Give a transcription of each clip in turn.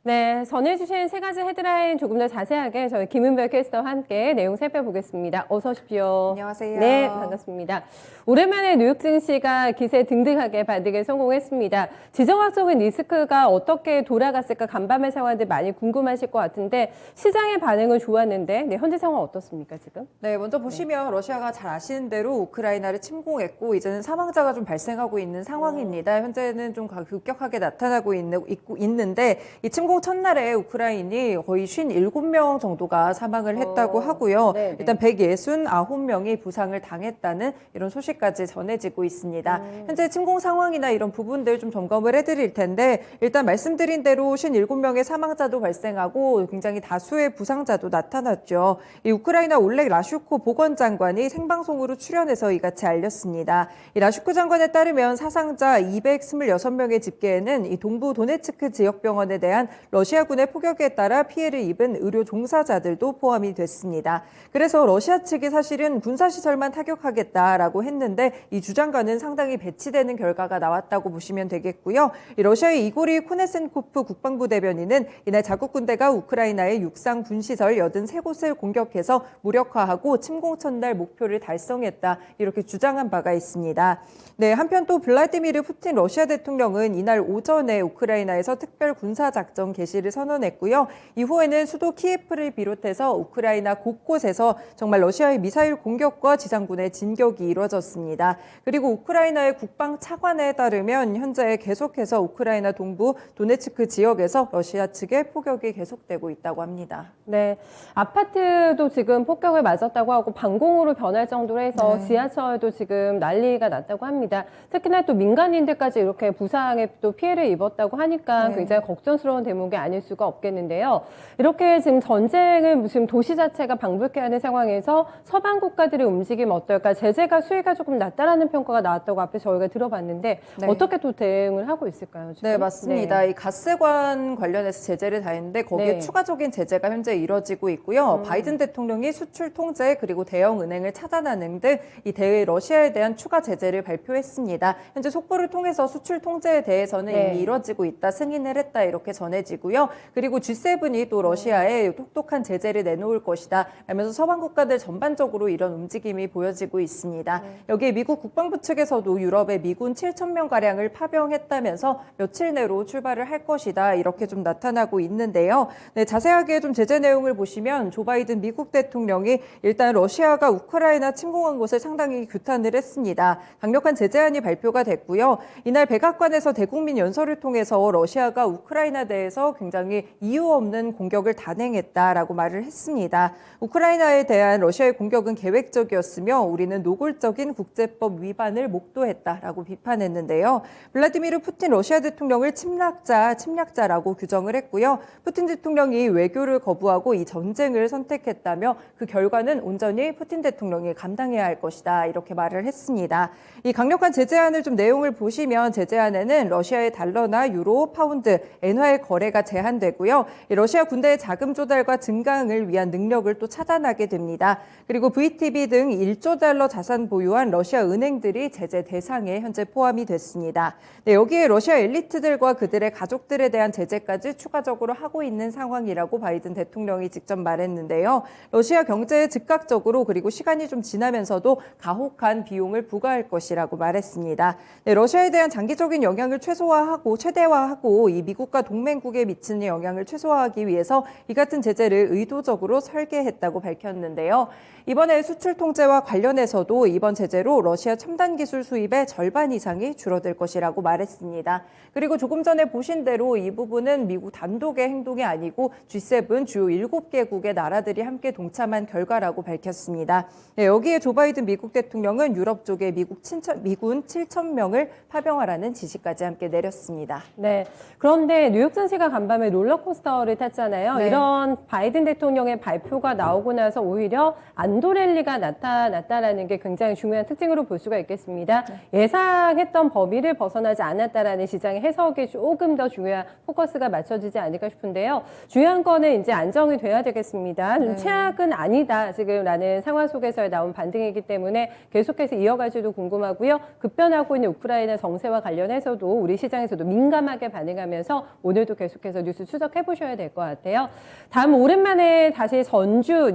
네, 전해주신 세 가지 헤드라인 조금 더 자세하게 저희 김은별 캐스터와 함께 내용 살펴보겠습니다. 어서 오십시오. 안녕하세요. 네, 반갑습니다. 오랜만에 뉴욕 증시가 기세 등등하게 반등에 성공했습니다. 지정학적인 리스크가 어떻게 돌아갔을까 간밤에 상황들 많이 궁금하실 것 같은데 시장의 반응은 좋았는데 네, 현재 상황 어떻습니까 지금? 네, 먼저 보시면 러시아가 잘 아시는 대로 우크라이나를 침공했고 이제는 사망자가 좀 발생하고 있는 상황입니다. 현재는 좀 급격하게 나타나고 있는데 이 침공 첫날에 우크라이나이 거의 57명 정도가 사망을 했다고 하고요. 네네. 일단 169명이 부상을 당했다는 이런 소식까지 전해지고 있습니다. 현재 침공 상황이나 이런 부분들 좀 점검을 해드릴 텐데 일단 말씀드린 대로 57명의 사망자도 발생하고 굉장히 다수의 부상자도 나타났죠. 이 우크라이나 올렉 라슈코 보건장관이 생방송으로 출연해서 이같이 알렸습니다. 이 라슈코 장관에 따르면 사상자 226명의 집계에는 이 동부 도네츠크 지역병원에 대한 러시아군의 포격에 따라 피해를 입은 의료 종사자들도 포함이 됐습니다. 그래서 러시아 측이 사실은 군사시설만 타격하겠다라고 했는데 이 주장과는 상당히 배치되는 결과가 나왔다고 보시면 되겠고요. 이 러시아의 이고리 코네센코프 국방부 대변인은 이날 자국 군대가 우크라이나의 육상 군시설 83곳을 공격해서 무력화하고 침공 첫날 목표를 달성했다 이렇게 주장한 바가 있습니다. 네, 한편 또 블라디미르 푸틴 러시아 대통령은 이날 오전에 우크라이나에서 특별 군사작전 개시를 선언했고요. 이후에는 수도 키예프를 비롯해서 우크라이나 곳곳에서 정말 러시아의 미사일 공격과 지상군의 진격이 이루어졌습니다. 그리고 우크라이나의 국방 차관에 따르면 현재 계속해서 우크라이나 동부 도네츠크 지역에서 러시아 측의 폭격이 계속되고 있다고 합니다. 네, 아파트도 지금 폭격을 맞았다고 하고 방공호로 변할 정도로 해서 지하철도 지금 난리가 났다고 합니다. 특히나 또 민간인들까지 이렇게 부상에 또 피해를 입었다고 하니까 굉장히 걱정스러운 대목이 아닐 수가 없겠는데요. 이렇게 지금 전쟁을 지금 도시 자체가 방불케 하는 상황에서 서방 국가들의 움직임 어떨까? 제재가 수위가 조금 낮다라는 평가가 나왔다고 앞에 저희가 들어봤는데 어떻게 또 대응을 하고 있을까요? 지금? 네, 맞습니다. 이 가스관 관련해서 제재를 다했는데 거기에 추가적인 제재가 현재 이뤄지고 있고요. 바이든 대통령이 수출 통제 그리고 대형 은행을 차단하는 등 이 러시아에 대한 추가 제재를 발표했습니다. 현재 속보를 통해서 수출 통제에 대해서는 이미 이뤄지고 있다, 승인을 했다 이렇게 전해지고요. 그리고 G7이 또 러시아에 똑똑한 제재를 내놓을 것이다 라면서 서방 국가들 전반적으로 이런 움직임이 보여지고 있습니다. 여기에 미국 국방부 측에서도 유럽에 미군 7,000명가량을 파병했다면서 며칠 내로 출발을 할 것이다 이렇게 좀 나타나고 있는데요. 네, 자세하게 좀 제재 내용을 보시면 조 바이든 미국 대통령이 일단 러시아가 우크라이나 침공한 것을 상당히 규탄을 했습니다. 강력한 제재안이 발표가 됐고요. 이날 백악관에서 대국민 연설을 통해서 러시아가 우크라이나 대해서 굉장히 이유 없는 공격을 단행했다라고 말을 했습니다. 우크라이나에 대한 러시아의 공격은 계획적이었으며 우리는 노골적인 국제법 위반을 목도했다라고 비판했는데요. 블라디미르 푸틴 러시아 대통령을 침략자라고 규정을 했고요. 푸틴 대통령이 외교를 거부하고 이 전쟁을 선택했다며 그 결과는 온전히 푸틴 대통령이 감당해야 할 것이다 이렇게 말을 했습니다. 이 강력한 제재안을 좀 내용을 보시면 제재안에는 러시아의 달러나 유로, 파운드, 엔화의 거래가 제한되고요. 러시아 군대의 자금 조달과 증강을 위한 능력을 또 차단하게 됩니다. 그리고 VTB 등 1조 달러 자산 보유한 러시아 은행들이 제재 대상에 현재 포함이 됐습니다. 네, 여기에 러시아 엘리트들과 그들의 가족들에 대한 제재까지 추가적으로 하고 있는 상황이라고 바이든 대통령이 직접 말했는데요. 러시아 경제에 즉각적으로 그리고 시간이 좀 지나면서도 가혹한 비용을 부과할 것이라고 말했습니다. 네, 러시아에 대한 장기적인 영향을 최대화하고 이 미국과 동맹국에 미치는 영향을 최소화하기 위해서 이 같은 제재를 의도적으로 설계했다고 밝혔는데요. 이번에 수출 통제와 관련해서도 이번 제재로 러시아 첨단 기술 수입의 절반 이상이 줄어들 것이라고 말했습니다. 그리고 조금 전에 보신 대로 이 부분은 미국 단독의 행동이 아니고 G7 주요 7개국의 나라들이 함께 동참한 결과라고 밝혔습니다. 네, 여기에 조 바이든 미국 대통령은 유럽 쪽에 미군 7,000명을 파병하라는 지시까지 함께 내렸습니다. 네. 그런데 뉴욕 증시가 간밤에 롤러코스터를 탔잖아요. 네. 이런 바이든 대통령의 발표가 나오고 나서 오히려 안도랠리가 나타났다라는 게 굉장히 중요한 특징으로 볼 수가 있겠습니다. 예상했던 범위를 벗어나지 않았다라는 시장의 해석이 조금 더 중요한 포커스가 맞춰지지 않을까 싶은데요. 중요한 거는 이제 안정이 돼야 되겠습니다. 좀 최악은 아니다 지금라는 상황 속에서 나온 반등이기 때문에 계속해서 이어갈지도 궁금하고요. 급변하고 있는 우크라이나 정세와 관련해서도 우리 시장에서도 민감하게 반응하면서 오늘도 계속 계속해서 뉴스 추적해 보셔야 될 것 같아요. 다음 오랜만에 다시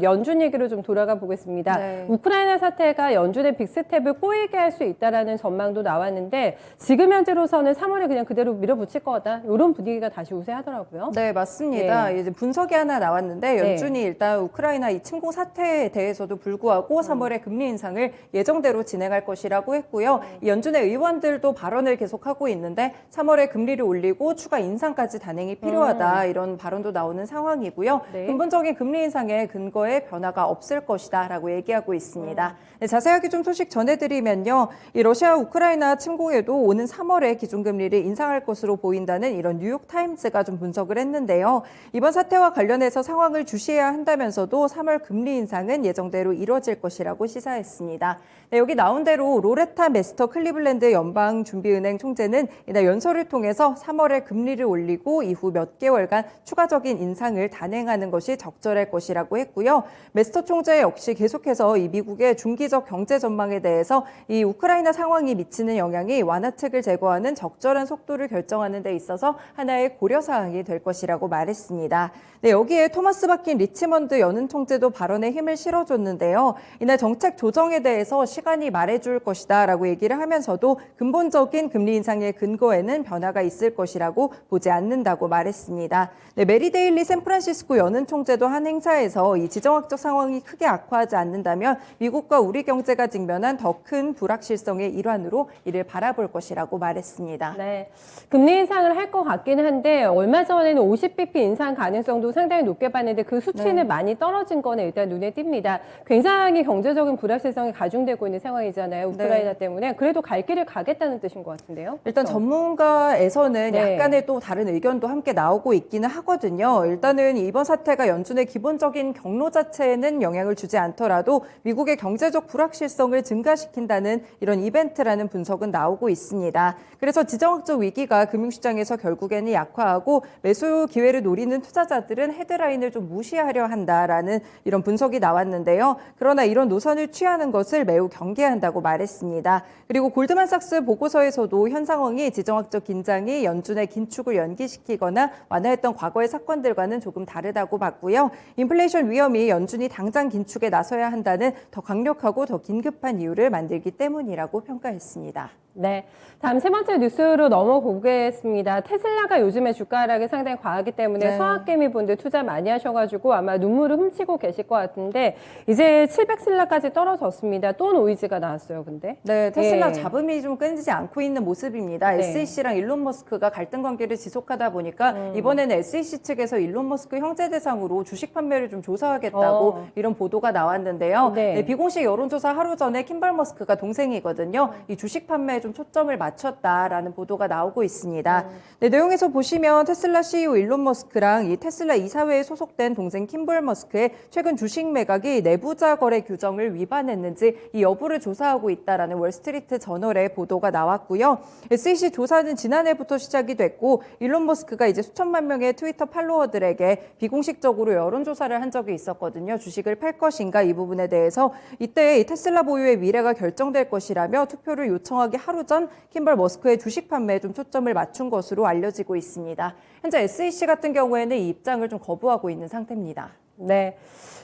연준 얘기로 좀 돌아가 보겠습니다. 네. 우크라이나 사태가 연준의 빅스텝을 꼬이게 할 수 있다라는 전망도 나왔는데 지금 현재로서는 3월에 그냥 그대로 밀어붙일 거다. 이런 분위기가 다시 우세하더라고요. 네, 맞습니다. 이제 분석이 하나 나왔는데 연준이 네. 일단 우크라이나 이 침공 사태에 대해서도 불구하고 3월에 금리 인상을 예정대로 진행할 것이라고 했고요. 이 연준의 의원들도 발언을 계속하고 있는데 3월에 금리를 올리고 추가 인상까지 단행이 필요하다 이런 발언도 나오는 상황이고요. 네. 근본적인 금리 인상의 근거에 변화가 없을 것이다라고 얘기하고 있습니다. 네, 자세하게 좀 소식 전해드리면요. 이 러시아 우크라이나 침공에도 오는 3월에 기준금리를 인상할 것으로 보인다는 이런 뉴욕타임스가 좀 분석을 했는데요. 이번 사태와 관련해서 상황을 주시해야 한다면서도 3월 금리 인상은 예정대로 이뤄질 것이라고 시사했습니다. 네, 여기 나온 대로 로레타 메스터 클리블랜드 연방준비은행 총재는 이날 연설을 통해서 3월에 금리를 올리고 이후 몇 개월간 추가적인 인상을 단행하는 것이 적절할 것이라고 했고요. 메스터 총재 역시 계속해서 이 미국의 중기적 경제 전망에 대해서 이 우크라이나 상황이 미치는 영향이 완화책을 제거하는 적절한 속도를 결정하는 데 있어서 하나의 고려사항이 될 것이라고 말했습니다. 네, 여기에 토마스 바킨 리치먼드 연은 총재도 발언에 힘을 실어줬는데요. 이날 정책 조정에 대해서 시간이 말해줄 것이다 라고 얘기를 하면서도 근본적인 금리 인상의 근거에는 변화가 있을 것이라고 보지 않는다고 말했습니다. 네, 메리 데일리 샌프란시스코 연은 총재도 한 행사에서 이 지정학적 상황이 크게 악화하지 않는다면 미국과 우리 경제가 직면한 더 큰 불확실성의 일환으로 이를 바라볼 것이라고 말했습니다. 네, 금리 인상을 할 것 같기는 한데 얼마 전에는 50bp 인상 가능성도 상당히 높게 봤는데 그 수치는 네. 많이 떨어진 거는 일단 눈에 띕니다. 굉장히 경제적인 불확실성이 가중되고 있는 상황이잖아요. 우크라이나 네. 때문에. 그래도 갈 길을 가겠다는 뜻인 것 같은데요. 일단 그렇죠? 전문가에서는 네. 약간의 또 다른 의견도 함께 나오고 있기는 하거든요. 일단은 이번 사태가 연준의 기본적인 경로 자체에는 영향을 주지 않더라도 미국의 경제적 불확실성을 증가시킨다는 이런 이벤트라는 분석은 나오고 있습니다. 그래서 지정학적 위기가 금융시장에서 결국에는 약화하고 매수 기회를 노리는 투자자들은 헤드라인을 좀 무시하려 한다라는 이런 분석이 나왔는데요. 그러나 이런 노선을 취하는 것을 매우 경계한다고 말했습니다. 그리고 골드만삭스 보고서에서도 현 상황이 지정학적 긴장이 연준의 긴축을 연기시키거나 완화했던 과거의 사건들과는 조금 다르다고 봤고요. 인플레이션 위험이 연준이 당장 긴축에 나서야 한다는 더 강력하고 더 긴급한 이유를 만들기 때문이라고 평가했습니다. 네, 다음 세 번째 뉴스로 넘어보겠습니다. 테슬라가 요즘에 주가 하락이 상당히 과하기 때문에 네. 서학개미분들 투자 많이 하셔가지고 아마 눈물을 훔치고 계실 것 같은데 이제 700슬라까지 떨어졌습니다. 또 노이즈가 나왔어요, 근데. 네, 테슬라 예. 잡음이 좀 끊이지 않고 있는 모습입니다. 네. SEC랑 일론 머스크가 갈등 관계를 지속하다 보니까 이번에는 SEC 측에서 일론 머스크 형제 대상으로 주식 판매를 좀 조사하겠다고 이런 보도가 나왔는데요. 네. 네, 비공식 여론조사 하루 전에 킴벌 머스크가 동생이거든요. 이 주식 판매에 좀 초점을 맞췄다라는 보도가 나오고 있습니다. 네, 내용에서 보시면 테슬라 CEO 일론 머스크랑 이 테슬라 이사회에 소속된 동생 킴벌 머스크의 최근 주식 매각이 내부자 거래 규정을 위반했는지 이 여부를 조사하고 있다라는 월스트리트 저널의 보도가 나왔고요. SEC 조사는 지난해부터 시작이 됐고 일론 머스크가 이제 수천만 명의 트위터 팔로워들에게 비공식적으로 여론조사를 한 적이 있었거든요. 주식을 팔 것인가 이 부분에 대해서 이때 이 테슬라 보유의 미래가 결정될 것이라며 투표를 요청하기 하루 전 킴벌 머스크의 주식 판매에 좀 초점을 맞춘 것으로 알려지고 있습니다. 현재 SEC 같은 경우에는 이 입장을 좀 거부하고 있는 상태입니다. 네.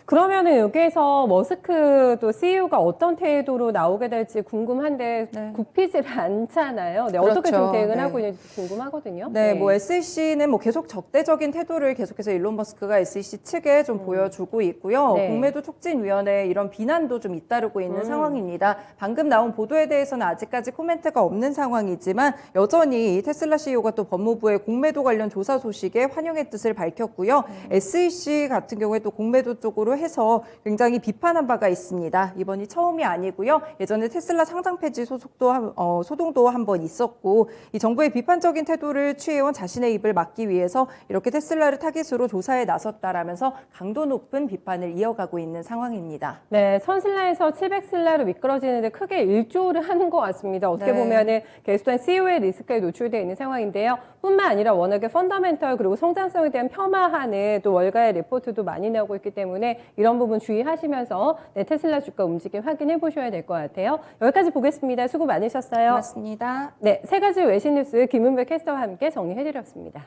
그러면은 여기에서 머스크도 CEO가 어떤 태도로 나오게 될지 궁금한데 네. 굽히질 않잖아요. 네, 그렇죠. 어떻게 좀 대응을 네. 하고 있는지 궁금하거든요. 네, 뭐 SEC는 뭐 계속 적대적인 태도를 계속해서 일론 머스크가 SEC 측에 좀 보여주고 있고요. 네. 공매도 촉진위원회 이런 비난도 좀 잇따르고 있는 상황입니다. 방금 나온 보도에 대해서는 아직까지 코멘트가 없는 상황이지만 여전히 이 테슬라 CEO가 또 법무부의 공매도 관련 조사 소식에 환영의 뜻을 밝혔고요. SEC 같은 경우에 또 공매도 쪽으로 해서 굉장히 비판한 바가 있습니다. 이번이 처음이 아니고요. 예전에 테슬라 상장 폐지 소동도 한 번 있었고 이 정부의 비판적인 태도를 취해온 자신의 입을 막기 위해서 이렇게 테슬라를 타깃으로 조사에 나섰다라면서 강도 높은 비판을 이어가고 있는 상황입니다. 네, 1000슬라에서 700슬라로 미끄러지는데 크게 일조를 하는 것 같습니다. 어떻게 네. 보면은 계속한 CEO의 리스크에 노출되어 있는 상황인데요. 뿐만 아니라 워낙에 펀더멘털 그리고 성장성에 대한 폄하하는 또 월가의 리포트도 많이 나오고 있기 때문에 이런 부분 주의하시면서 네, 테슬라 주가 움직임 확인해 보셔야 될 것 같아요. 여기까지 보겠습니다. 수고 많으셨어요. 고맙습니다. 네, 세 가지 외신 뉴스 김은배 캐스터와 함께 정리해드렸습니다.